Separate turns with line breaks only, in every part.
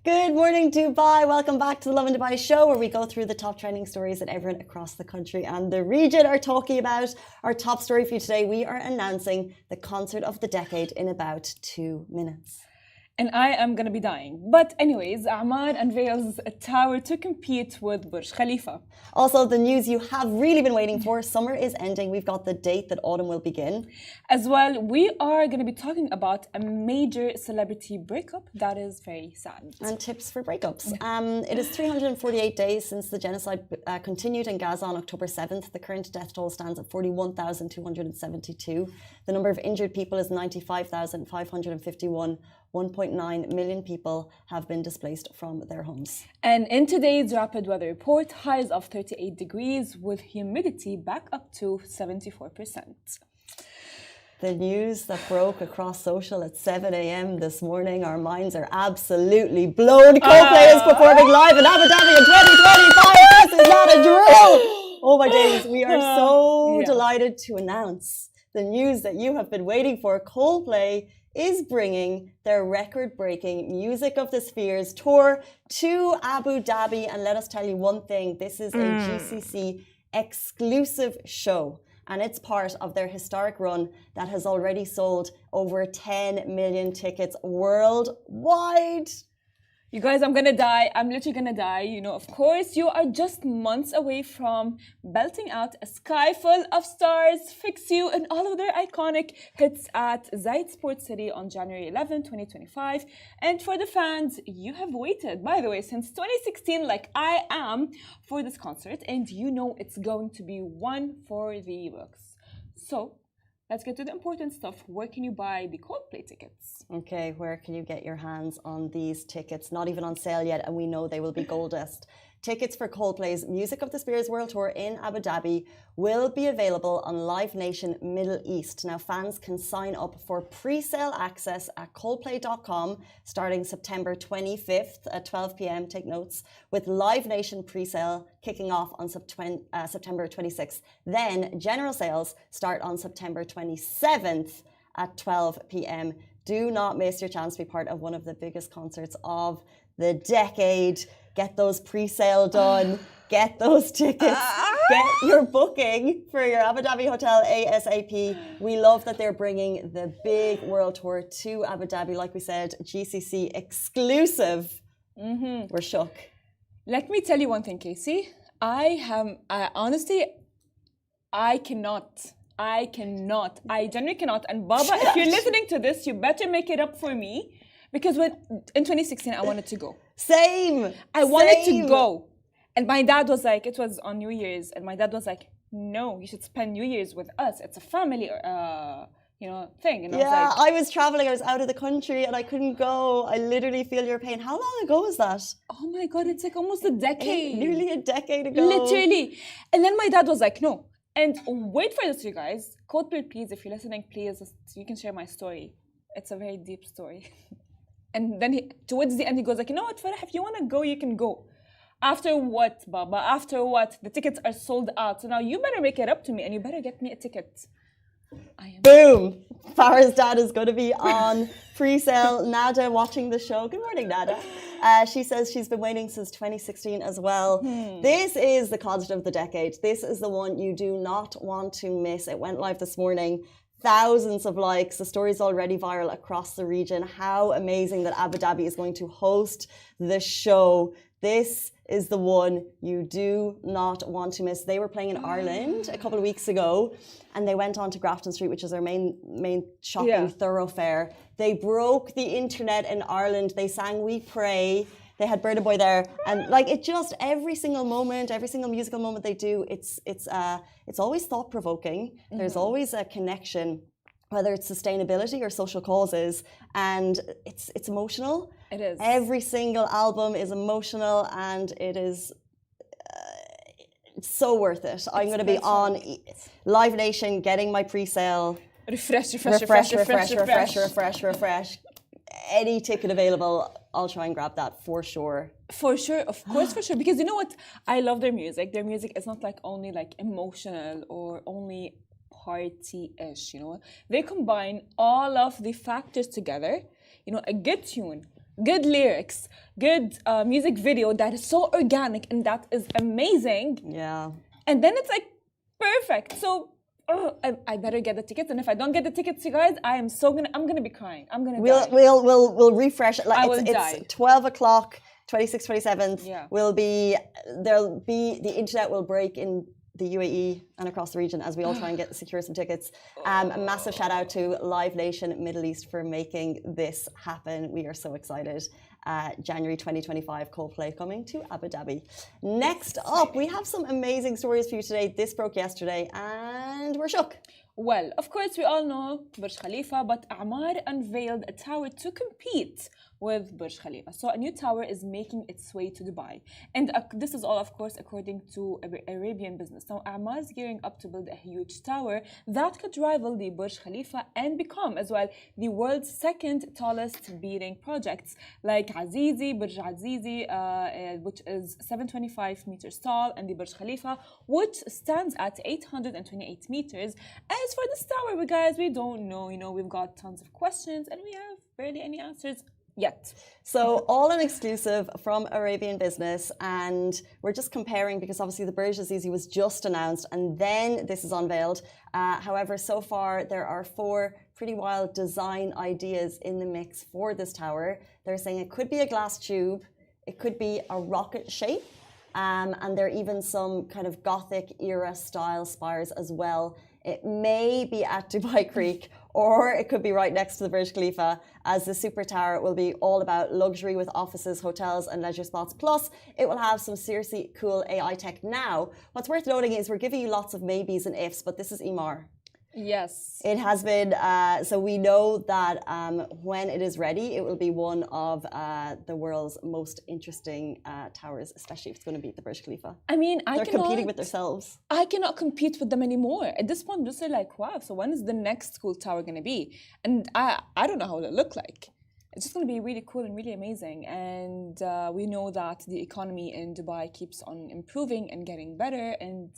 Good morning, Dubai. Welcome back to the Lovin Dubai show, where we go through the top trending stories that everyone across the country and the region are talking about. Our top story for you today, we are announcing the concert of the decade in about 2 minutes.
And I am going to be dying. But anyways, Emaar unveils a tower to compete with Burj Khalifa.
Also, the news you have really been waiting for. Summer is ending. We've got the date that autumn will begin.
As well, we are going to be talking about a major celebrity breakup that is very sad.
And tips for breakups. It is 348 days since the genocide continued in Gaza on October 7th. The current death toll stands at 41,272. The number of injured people is 95,551. 1.9 million people have been displaced from their homes.
And in today's rapid weather report, highs of 38 degrees with humidity back up to 74%.
The news that broke across social at 7 a.m. this morning, our minds are absolutely blown. Coldplay is performing live in Abu Dhabi in 2025. This is not a drill. Oh my days, we are so delighted to announce the news that you have been waiting for. Coldplay is bringing their record-breaking Music of the Spheres tour to Abu Dhabi. And let us tell you one thing, this is a GCC exclusive show. And it's part of their historic run that has already sold over 10 million tickets worldwide.
You guys, I'm gonna die. I'm literally gonna die. You know, of course, you are just months away from belting out a sky full of stars, Fix You, and all of their iconic hits at Zayed Sports City on January 11, 2025. And for the fans, you have waited, by the way, since 2016, like I am, for this concert. And you know it's going to be one for the books. So, let's get to the important stuff. Where can you buy the Coldplay tickets?
Okay, where can you get your hands on these tickets? Not even on sale yet, and we know they will be gold dust. Tickets for Coldplay's Music of the Spheres World Tour in Abu Dhabi will be available on Live Nation Middle East. Now, fans can sign up for pre-sale access at coldplay.com starting September 25th at 12 p.m. Take notes, with Live Nation pre-sale kicking off on September 26th. Then, general sales start on September 27th at 12 p.m. Do not miss your chance to be part of one of the biggest concerts of the decade. Get those pre-sale done. Get those tickets. Get your booking for your Abu Dhabi hotel ASAP. We love that they're bringing the big world tour to Abu Dhabi. Like we said, GCC exclusive. We're shook.
Let me tell you one thing, Casey. Honestly, I genuinely cannot. And Baba, if you're listening to this, you better make it up for me. Because in 2016, I wanted to go.
Same.
I wanted to go. And my dad was like, it was on New Year's. And my dad was like, no, you should spend New Year's with us. It's a family, thing. And
I was traveling. I was out of the country and I couldn't go. I literally feel your pain. How long ago was that?
Oh my God, it's like almost a decade.
Nearly a decade ago.
Literally. And then my dad was like, no. And wait for this, you guys. Coldplay, please, if you're listening, please, you can share my story. It's a very deep story. And then towards the end, he goes like, you know what, Farah, if you want to go, you can go. After what, Baba? After what? The tickets are sold out. So now you better make it up to me and you better get me a ticket.
Boom! Farah's dad is going to be on pre-sale. Nada watching the show. Good morning, Nada. She says she's been waiting since 2016 as well. This is the concert of the decade. This is the one you do not want to miss. It went live this morning. Thousands of likes. The story's already viral across the region. How amazing that Abu Dhabi is going to host the show. This is the one you do not want to miss. They were playing in Ireland a couple of weeks ago and they went on to Grafton Street, which is their main shopping thoroughfare. They broke the internet in Ireland. They sang We Pray. They had Burna Boy there. And like it just, every single moment, every single musical moment they do, it's always thought-provoking. There's always a connection, whether it's sustainability or social causes. And it's emotional.
It is.
Every single album is emotional and it is so worth it. I'm going to be on Live Nation getting my pre-sale.
Refresh.
Any ticket available, I'll try and grab that for sure.
For sure, of course, for sure. Because you know what? I love their music. Their music is not like only like emotional or only party-ish, you know. They combine all of the factors together. You know, a good tune, good lyrics, good music video that is so organic and that is amazing.
Yeah.
And then it's like perfect. So I better get the tickets. And if I don't get the tickets, you guys, I'm gonna be crying. I'm gonna die.
We'll refresh it.
I will die.
It's 12 o'clock, 26th, 27th.
Yeah.
The internet will break in the UAE and across the region as we all try and secure some tickets. A massive shout out to Live Nation Middle East for making this happen. We are so excited. January 2025, Coldplay coming to Abu Dhabi. Next up, we have some amazing stories for you today. This broke yesterday and we're shook.
Well, of course, we all know Burj Khalifa, but Emaar unveiled a tower to compete with Burj Khalifa. So a new tower is making its way to Dubai. And this is all, of course, according to Arabian business. Now, Emaar is gearing up to build a huge tower that could rival the Burj Khalifa and become, as well, the world's second tallest building projects, like Azizi, Burj Azizi, which is 725 meters tall, and the Burj Khalifa, which stands at 828 meters. As for this tower, guys, we don't know. You know, we've got tons of questions and we have barely any answers yet.
So all an exclusive from Arabian Business, and we're just comparing because obviously the Burj Azizi was just announced and then this is unveiled. However, so far there are 4 pretty wild design ideas in the mix for this tower. They're saying it could be a glass tube, it could be a rocket shape, and there are even some kind of Gothic era style spires as well. It may be at Dubai Creek, or it could be right next to the Burj Khalifa, as the super tower will be all about luxury with offices, hotels and leisure spots. Plus, it will have some seriously cool AI tech. Now, what's worth noting is we're giving you lots of maybes and ifs, but this is Emaar.
Yes.
It has been, so we know that when it is ready, it will be one of the world's most interesting towers, especially if it's going to beat the Burj Khalifa.
I mean,
they're competing with themselves.
I cannot compete with them anymore. At this point, I'm just like, wow, so when is the next cool tower going to be? And I don't know how it'll look like. It's just going to be really cool and really amazing. And we know that the economy in Dubai keeps on improving and getting better, and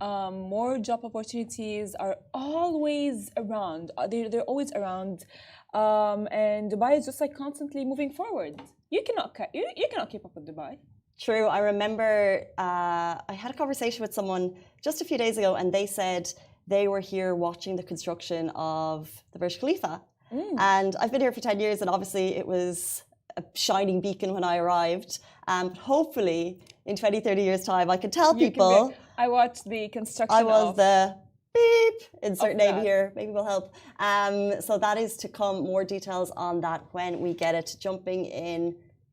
more job opportunities are always around. They're always around, and Dubai is just like constantly moving forward. you cannot keep up with Dubai.
True. I remember I had a conversation with someone just a few days ago, and they said they were here watching the construction of the Burj Khalifa. And I've been here for 10 years, and obviously it was a shining beacon when I arrived. Hopefully, in 20, 30 years' time, I can tell people.
I watched the construction.
I was the beep, insert name
that.
here, maybe will help. So that is to come. More details on that when we get it. Jumping in.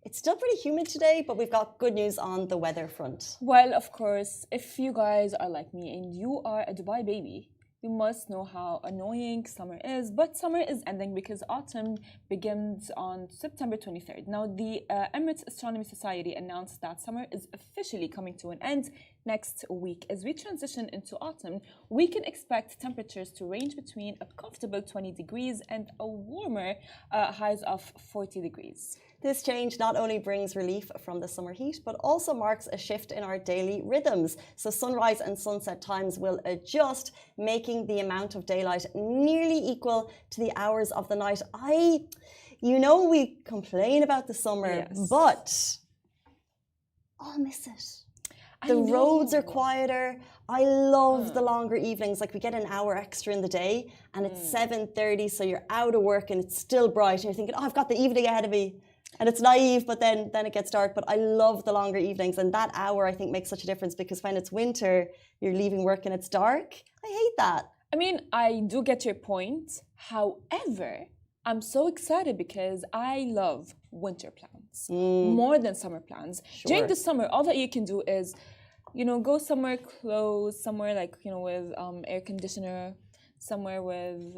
It's still pretty humid today, but we've got good news on the weather front.
Well, of course, if you guys are like me and you are a Dubai baby, you must know how annoying summer is. But summer is ending because autumn begins on September 23rd. Now, the Emirates Astronomy Society announced that summer is officially coming to an end next week. As we transition into autumn, we can expect temperatures to range between a comfortable 20 degrees and a warmer highs of 40 degrees.
This change not only brings relief from the summer heat, but also marks a shift in our daily rhythms. So sunrise and sunset times will adjust, making the amount of daylight nearly equal to the hours of the night. We complain about the summer, but I'll miss it. The roads are quieter. I love the longer evenings. Like we get an hour extra in the day, and it's 7:30, so you're out of work and it's still bright, and you're thinking, "Oh, I've got the evening ahead of me." And it's naive, but then it gets dark. But I love the longer evenings, and that hour I think makes such a difference because when it's winter, you're leaving work and it's dark. I hate that.
I mean, I do get your point. However, I'm so excited because I love winter plans more than summer plans.
Sure.
During the summer, all that you can do is, go somewhere close, somewhere like, with air conditioner, somewhere with...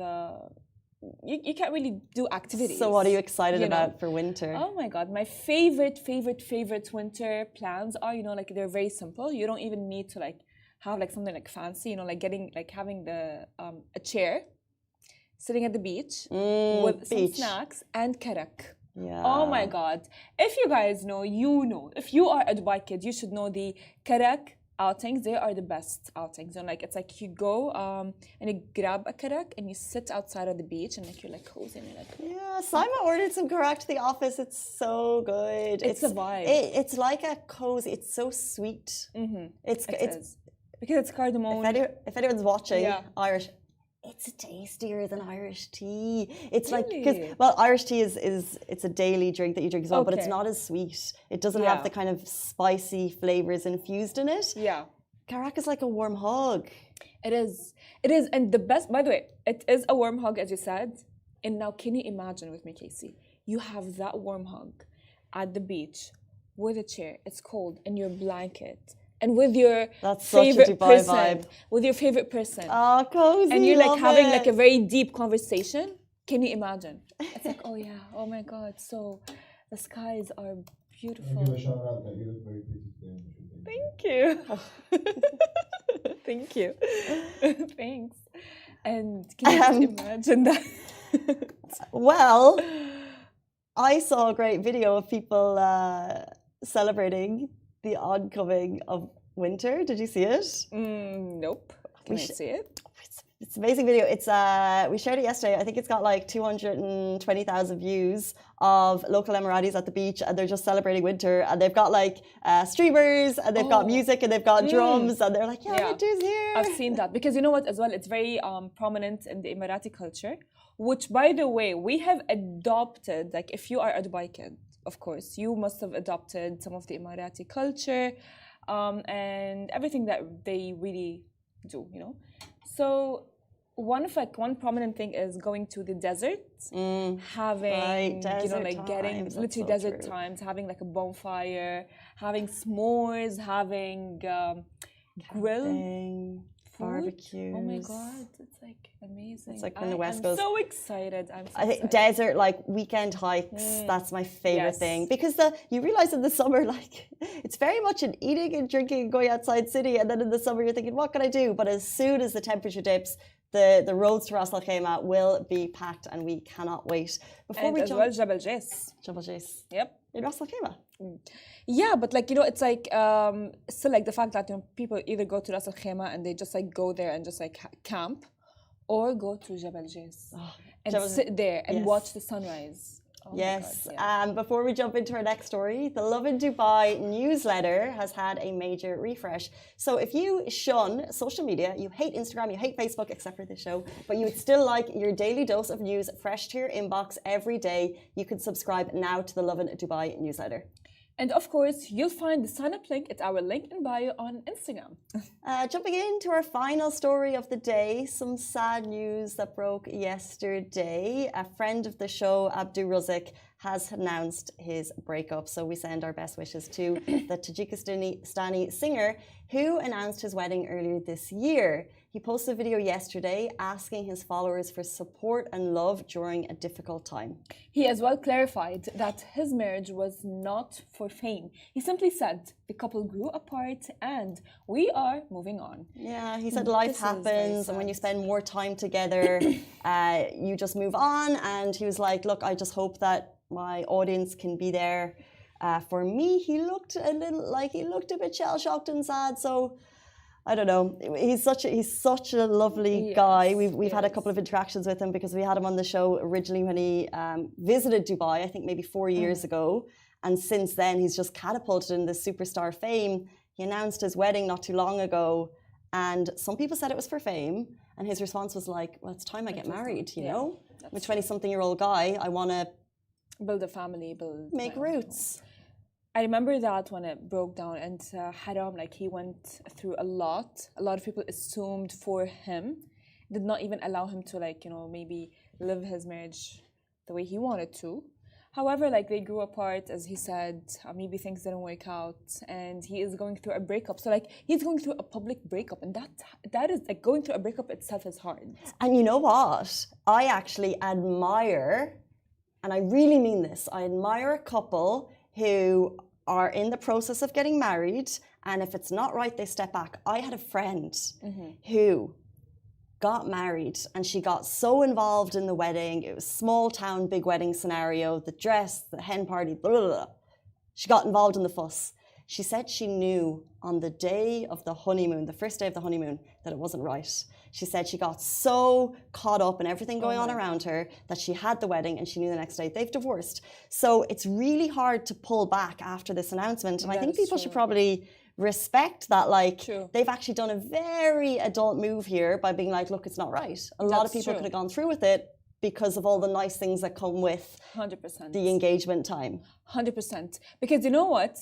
You can't really do activities.
So what are you excited about for winter?
Oh my God, my favorite winter plans are, they're very simple. You don't even need to have something fancy, having a chair, sitting at the beach with some snacks and karak.
Yeah.
Oh my God. If you guys know, if you are a Dubai kid, you should know the karak outings. They are the best outings. And it's like you go and you grab a karak and you sit outside of the beach and you're cozy and you're
yeah, Simon ordered some karak to the office. It's so good.
It's a vibe.
It's like a cozy. It's so sweet. It's
because it's cardamom.
If anyone's watching Irish, it's tastier than Irish tea. It's
really?
Irish tea it's a daily drink that you drink as well, but it's not as sweet. It doesn't have the kind of spicy flavors infused in it.
Yeah.
Karak is like a warm hug.
It is. And the best, by the way, it is a warm hug, as you said. And now can you imagine with me, Casey? You have that warm hug at the beach with a chair. It's cold and your blanket. And with your favorite person, vibe. With your favorite person.
Oh, cozy.
And you're having a very deep conversation. Can you imagine? It's oh yeah, oh my God. So the skies are beautiful.
I'll give a shout out that you look very pretty today.
Thank you. Thank you. Thanks. And can you imagine that?
Well, I saw a great video of people celebrating the oncoming of winter. Did you see it?
Nope. Can I see it?
It's an amazing video. It's we shared it yesterday. I think it's got 220,000 views of local Emiratis at the beach, and they're just celebrating winter. And they've got streamers, and they've got music, and they've got drums, and they're winter's here.
I've seen that because you know what as well. It's very prominent in the Emirati culture, which, by the way, we have adopted. If you are a Dubai kid, of course, you must have adopted some of the Emirati culture and everything that they really do, So one prominent thing is going to the desert, having, getting literally desert times, having a bonfire, having s'mores, having grill.
Barbecues.
Oh my God, it's amazing.
It's when the West goes.
I'm so excited.
I think desert weekend hikes. That's my favorite thing because you realize in the summer it's very much an eating and drinking and going outside city, and then in the summer you're thinking, what can I do? But as soon as the temperature dips, the roads to Ras Al Khaimah will be packed, and we cannot wait. Before we jump,
Jabal Jais.
Jabal Jais.
Yep.
In Ras Al Khaimah.
Yeah, but it's still the fact that people either go to Ras Al Khaimah and they just go there and just camp, or go to Jabal Jais and sit there and watch the sunrise. Oh my
Yes.
God, yeah.
Before we jump into our next story, the Lovin Dubai newsletter has had a major refresh. So if you shun social media, you hate Instagram, you hate Facebook, except for this show, but you would still like your daily dose of news fresh to your inbox every day, you can subscribe now to the Lovin Dubai newsletter.
And of course, you'll find the sign up link at our link in bio on Instagram.
Jumping into our final story of the day, some sad news that broke yesterday. A friend of the show, Abdu Rozik, has announced his breakup. So we send our best wishes to the Tajikistani singer who announced his wedding earlier this year. He posted a video yesterday asking his followers for support and love during a difficult time.
He as well clarified that his marriage was not for fame. He simply said the couple grew apart and we are moving on.
Yeah, he said life
This is very
happens and when you
sad.
spend more time together, you just move on. And he was like, look, I just hope that my audience can be there for me. He looked a bit shell-shocked and sad. So I don't know. He's such a lovely guy. We've had a couple of interactions with him because we had him on the show originally when he visited Dubai, I think maybe 4 years ago. And since then, he's just catapulted in this superstar fame. He announced his wedding not too long ago. And some people said it was for fame. And his response was like, well, it's time I get married, you know? I'm a 20-something-year-old guy. I want to
Build a family,
make roots.
I remember that when it broke down and Haram, like he went through a lot. A lot of people assumed for him, did not even allow him to maybe live his marriage the way he wanted to. However, like they grew apart, as he said, maybe things didn't work out and he is going through a breakup. So like he's going through a public breakup and that is like going through a breakup itself is hard.
And you know what? I actually admire, and I really mean this, I admire a couple who are in the process of getting married, and if it's not right, they step back. I had a friend who got married, and she got so involved in the wedding. It was small town, big wedding scenario, the dress, the hen party, blah, blah, blah. She got involved in the fuss. She said she knew on the day of the honeymoon, the first day of the honeymoon, that it wasn't right. She said she got so caught up in everything going on around her that she had the wedding and she knew the next day they've divorced. So it's really hard to pull back after this announcement. And I think people should probably respect that, like, they've actually done a very adult move here by being like, look, it's not right. A lot of people could have gone through with it because of all the nice things that come with
100%.
the engagement time.
100%. Because you know what?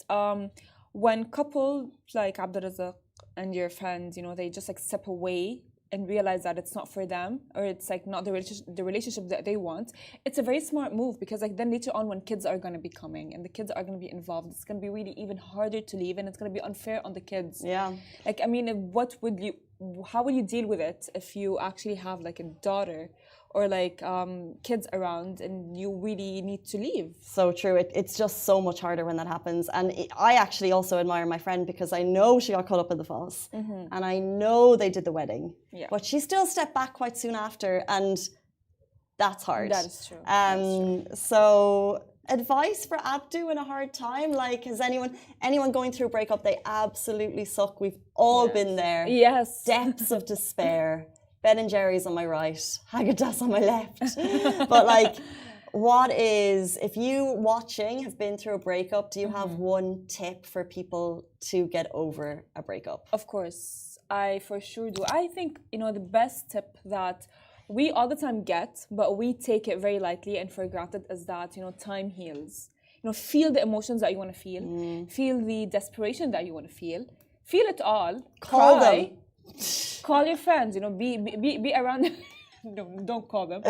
When couple like Abdul and your friends, they just like step away and realize that it's not for them, or it's like not the relationship that they want, it's a very smart move, because like then later on when kids are going to be coming and the kids are going to be involved, it's going to be really even harder to leave and it's going to be unfair on the kids.
Yeah.
Like, I mean, how will you deal with it if you actually have like a daughter or like kids around and you really need to leave?
So true. It's just so much harder when that happens. And I actually also admire my friend because I know she got caught up in the fuss and I know they did the wedding. Yeah. But she still stepped back quite soon after, and that's hard.
That is true.
So advice for Abdu in a hard time? Like, has anyone going through a breakup, they absolutely suck. We've all been there.
Yes.
Depths of despair. Ben and Jerry's on my right, Haagen-Dazs on my left. But like, if you watching have been through a breakup, do you have one tip for people to get over a breakup?
Of course, I for sure do. I think, the best tip that we all the time get, but we take it very lightly and for granted, is that, time heals. Feel the emotions that you want to feel. Feel the desperation that you want to feel. Feel it all.
Call
Cry.
them.
Call your friends, be around them. No, don't call them.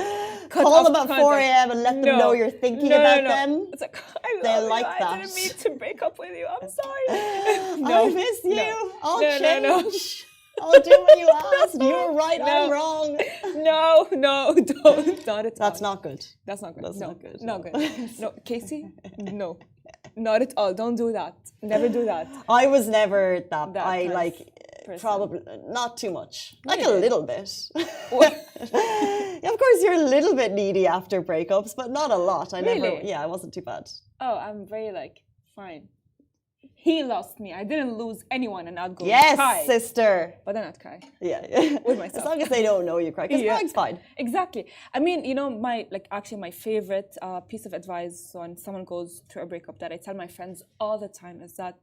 Call them at 4 a.m. and let them know you're thinking about them.
It's like,
They'll like that.
I didn't mean to break up with you. I'm sorry.
I miss you. I'll change.
No.
I'll do what you asked. You're right, I'm wrong.
No, don't. Not at all.
That's not good.
That's not good.
That's not good.
Not good. No, Casey, no. Not at all. Don't do that. Never do that.
I was never that. I
kind
like...
person.
Probably not too much, like
Really?
a little bit. Of course, you're a little bit needy after breakups, but not a lot. I
Really?
I wasn't too bad.
Oh, I'm very like fine. he lost me. I didn't lose anyone, and I'd go
Yes,
cry.
sister.
But then I'd cry.
Yeah.
With myself.
As long as they don't know you cry, because
Yeah.
crying's fine.
Exactly. I mean, you know, my favorite piece of advice when someone goes through a breakup that I tell my friends all the time is that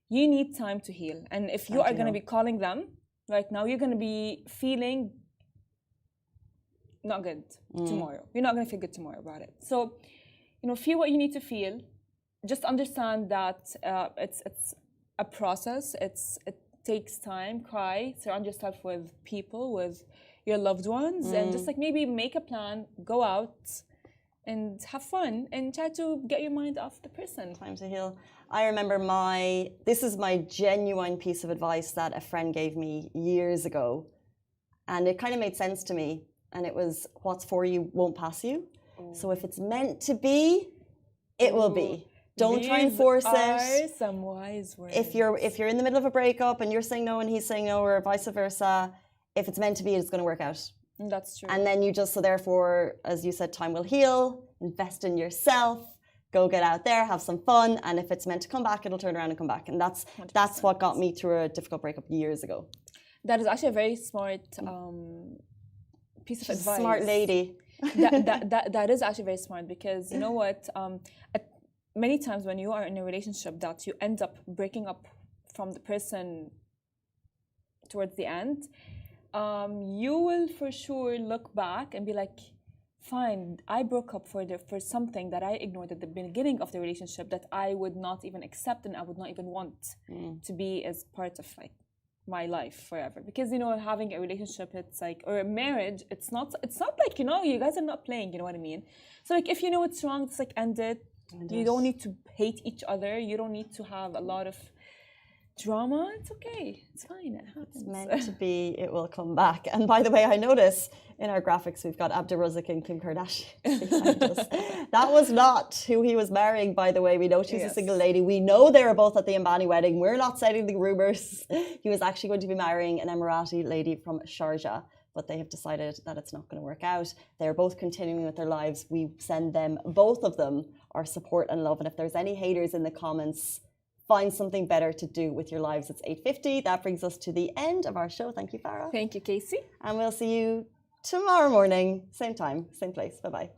you need time to heal. And if you are going to be calling them right now, you're going to be feeling not good tomorrow. You're not going to feel good tomorrow about it. So, you know, feel what you need to feel. Just understand that it's a process. It takes time. Cry. Surround yourself with people, with your loved ones, and just like maybe make a plan. Go out and have fun, and try to get your mind off the person.
Time to heal. I remember this is my genuine piece of advice that a friend gave me years ago, and it kind of made sense to me. And it was, what's for you won't pass you. So if it's meant to be, it will be. Don't try and force it.
Some wise words.
If you're in the middle of a breakup and you're saying no and he's saying no, or vice versa, if it's meant to be, it's going to work out.
That's true.
And then so therefore, as you said, time will heal. Invest in yourself. Go get out there, have some fun, and if it's meant to come back, it'll turn around and come back. And that's
100%.
what got me through a difficult breakup years ago.
That is actually a very smart piece of advice.
Smart lady.
that is actually very smart, because you know what? Many times when you are in a relationship that you end up breaking up from the person towards the end, you will for sure look back and be like, fine, I broke up for something that I ignored at the beginning of the relationship that I would not even accept and I would not even want to be as part of like my life forever. Because you know, having a relationship, it's like, or a marriage, it's not like, you know, you guys are not playing, you know what I mean? So like, if you know it's wrong, it's like, end it. You don't need to hate each other. You don't need to have a lot of drama. It's okay. It's fine. It happens.
It's meant to be. It will come back. And by the way, I notice in our graphics we've got Abdu, Rozik and Kim Kardashian behind us. That was not who he was marrying, by the way. We know she's a single lady. We know they were both at the Ambani wedding. We're not setting the rumors. He was actually going to be marrying an Emirati lady from Sharjah, but they have decided that it's not going to work out. They're both continuing with their lives. We send them, both of them, our support and love. And if there's any haters in the comments, find something better to do with your lives. It's 8:50. That brings us to the end of our show. Thank you, Farah.
Thank you, Casey.
And we'll see you tomorrow morning, same time, same place. Bye-bye.